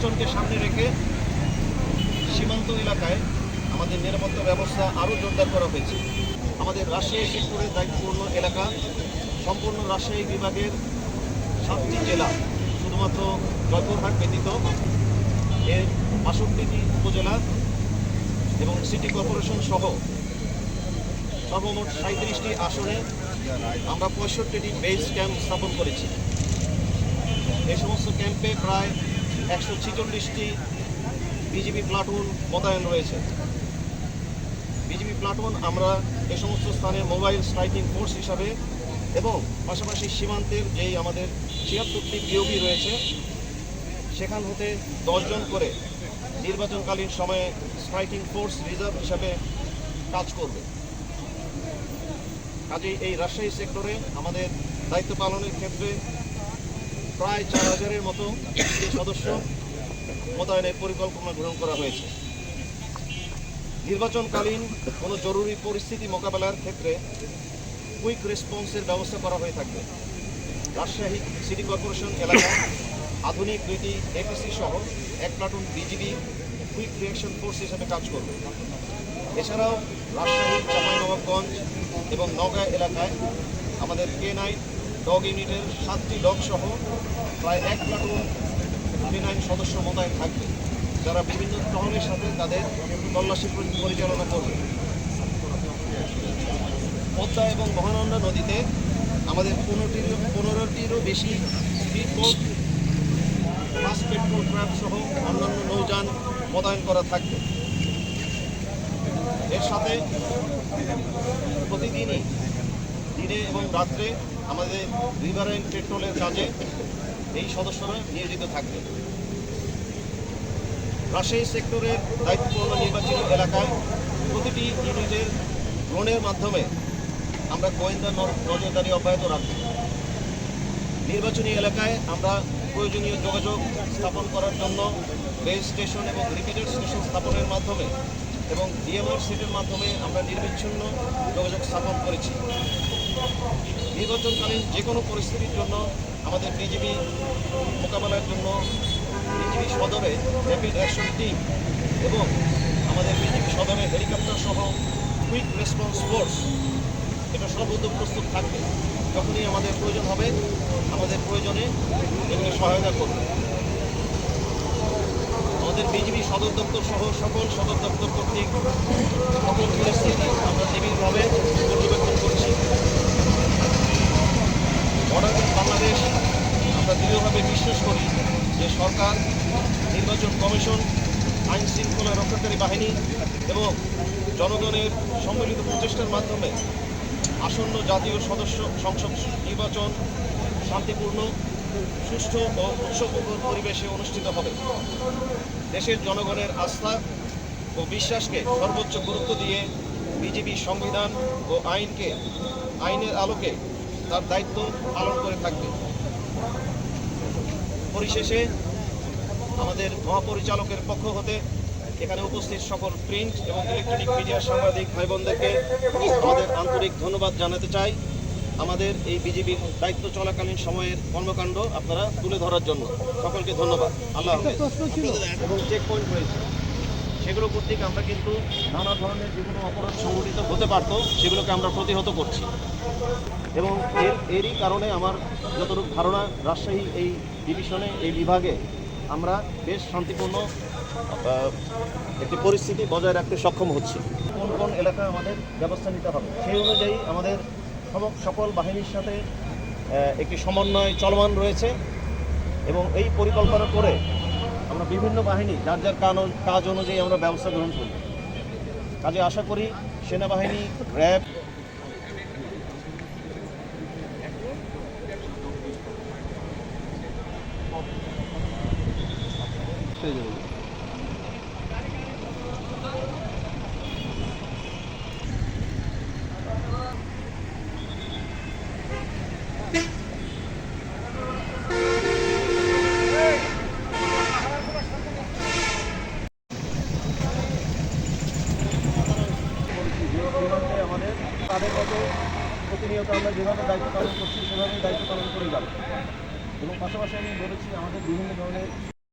নির্বাচনকে সামনে রেখে সীমান্ত এলাকায় আমাদের নিরাপত্তা ব্যবস্থা আরও জোরদার করা হয়েছে। আমাদের রাজশাহী সেক্টরের দায়িত্বপূর্ণ এলাকা সম্পূর্ণ রাজশাহী বিভাগের 7টি জেলা শুধুমাত্র জয়পুরহাট ব্যতীত এর ৬২টি উপজেলা এবং সিটি কর্পোরেশন সহ সর্বমোট ৩৭টি আসনে আমরা ৬৫টি বেস ক্যাম্প স্থাপন করেছি। এই সমস্ত ক্যাম্পে প্রায় ১৪৬টি বিজিবি প্লাটুন মোতায়েন রয়েছে। বিজিবি প্লাটুন আমরা এ সমস্ত স্থানে মোবাইল স্ট্রাইকিং ফোর্স হিসাবে এবং পাশাপাশি সীমান্তের যেই আমাদের ৭৬টি বিওপি রয়েছে সেখান হতে ১০ জন করে নির্বাচনকালীন সময়ে স্ট্রাইকিং ফোর্স রিজার্ভ হিসাবে কাজ করবে। কাজেই এই রাজশাহী সেক্টরে আমাদের দায়িত্ব পালনের ক্ষেত্রে প্রায় ৪,০০০-এর মতো সদস্য মোতায়েনের পরিকল্পনা গ্রহণ করা হয়েছে। নির্বাচনকালীন কোনো জরুরি পরিস্থিতি মোকাবেলার ক্ষেত্রে কুইক রেসপন্সের ব্যবস্থা করা হয়ে থাকবে। রাজশাহী সিটি কর্পোরেশন এলাকায় আধুনিক 2টি এপিসি সহ 1 platoon BGB quick reaction force হিসেবে কাজ করবে। এছাড়াও রাজশাহী, চাঁপাইনবাবগঞ্জ এবং নওগাঁ এলাকায় আমাদের K9 ডগ ইউনিটের 7টি ডগ সহ প্রায় 1 প্লাটুন K9 সদস্য মোতায়েন থাকবে, যারা বিভিন্ন টহলের সাথে তাদের তল্লাশি পরিচালনা করবে। পদ্মা এবং মহানন্দা নদীতে আমাদের 15টিরও বেশি speed boat, fast petrol craft সহ অন্যান্য নৌযান মোতায়েন করা থাকবে। এর সাথে প্রতিদিনই দিনে এবং রাত্রে আমাদের রিভারাইন পেট্রোলের কাজে এই সদস্যরা নিয়োজিত থাকবে। রাজশাহী সেক্টরের দায়িত্বপূর্ণ নির্বাচিত এলাকায় প্রতিটি ইউনিটের ড্রোনের মাধ্যমে আমরা গোয়েন্দা নজরদারি অব্যাহত রাখব। নির্বাচনী এলাকায় আমরা প্রয়োজনীয় যোগাযোগ স্থাপন করার জন্য বেস স্টেশন এবং রিপিটার স্টেশন স্থাপনের মাধ্যমে এবং ডিএমআর সেটের মাধ্যমে আমরা নির্বিচ্ছিন্ন যোগাযোগ স্থাপন করেছি। নির্বাচনকালীন যে কোনো পরিস্থিতির জন্য আমাদের বিজিবি মোকাবেলার জন্য বিজিবি সদরে র্যাপিড অ্যাকশন টিম এবং আমাদের বিজিবি সদরে হেলিকপ্টার সহ কুইক রেসপন্স ফোর্স এটা সর্বদা প্রস্তুত থাকবে। যখনই আমাদের প্রয়োজন হবে আমাদের প্রয়োজনে এগুলি সহায়তা করবে। আমাদের বিজিবি সদর দপ্তর সহ সকল সদর দপ্তর কর্তৃক সকল পরিস্থিতি আমরা নিবিড়ভাবে পর্যবেক্ষণ করছি। বর্ডার বাংলাদেশ আমরা দৃঢ়ভাবে বিশ্বাস করি যে সরকার, নির্বাচন কমিশন, আইন শৃঙ্খলা রক্ষাকারী বাহিনী এবং জনগণের সম্মিলিত প্রচেষ্টার মাধ্যমে আসন্ন জাতীয় সংসদ নির্বাচন শান্তিপূর্ণ, সুষ্ঠু ও উৎসবমুখর পরিবেশে অনুষ্ঠিত হবে। দেশের জনগণের আস্থা ও বিশ্বাসকে সর্বোচ্চ গুরুত্ব দিয়ে বিজিবি সংবিধান ও আইনের আলোকে তার দায়িত্ব পালন করে থাকবে। পরিশেষে আমাদের মহাপরিচালকের পক্ষ হতে এখানে উপস্থিত সকল প্রিন্ট এবং ইলেকট্রনিক মিডিয়ার সাংবাদিক ভাই বোনদেরকে আমাদের আন্তরিক ধন্যবাদ জানাতে চাই। আমাদের এই বিজিবির দায়িত্ব চলাকালীন সময়ের কর্মকাণ্ড আপনারা তুলে ধরার জন্য সকলকে ধন্যবাদ। আল্লাহ হাফেজ। এবং চেক পয়েন্ট রয়েছে, সেগুলো কর্তৃক আমরা কিন্তু নানা ধরনের যেগুলো অপরাধ সংঘটিত হতে পারত সেগুলোকে আমরা প্রতিহত করছি। এবং এরই কারণে আমার যতটুকু ধারণা রাজশাহী এই ডিভিশনে, এই বিভাগে আমরা বেশ শান্তিপূর্ণ একটি পরিস্থিতি বজায় রাখতে সক্ষম হচ্ছি। কোন কোন এলাকায় আমাদের ব্যবস্থা নিতে হবে সেই অনুযায়ী আমাদের সকল বাহিনীর সাথে একটি সমন্বয় চলমান রয়েছে এবং এই পরিকল্পনা করে আমরা বিভিন্ন বাহিনী যার যার কাজ অনুযায়ী আমরা ব্যবস্থা গ্রহণ করি। কাজে আশা করি সেনাবাহিনী, র্যাব তাদের মতো প্রতিনিয়ত আমরা যেভাবে দায়িত্ব পালন করছি সেভাবেই দায়িত্ব পালন করে যাব। এবং পাশাপাশি আমি বলেছি আমাদের বিভিন্ন ধরনের